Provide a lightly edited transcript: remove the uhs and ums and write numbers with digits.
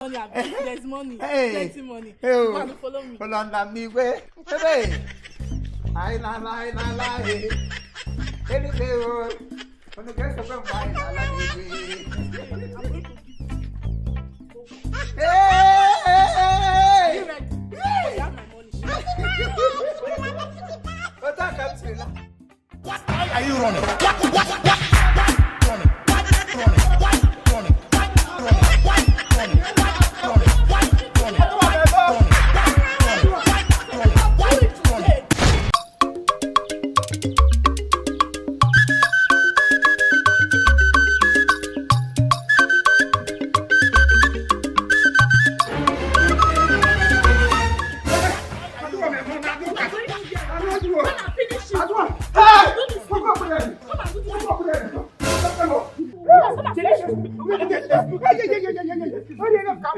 There's money. Hey. Plenty money. Hey. Go and follow me. Hold on, me way. Hey. I la. Anyway, when you get to come by, I'm going to give hey. you ready? You have my money. What that comes to? What are you running? What?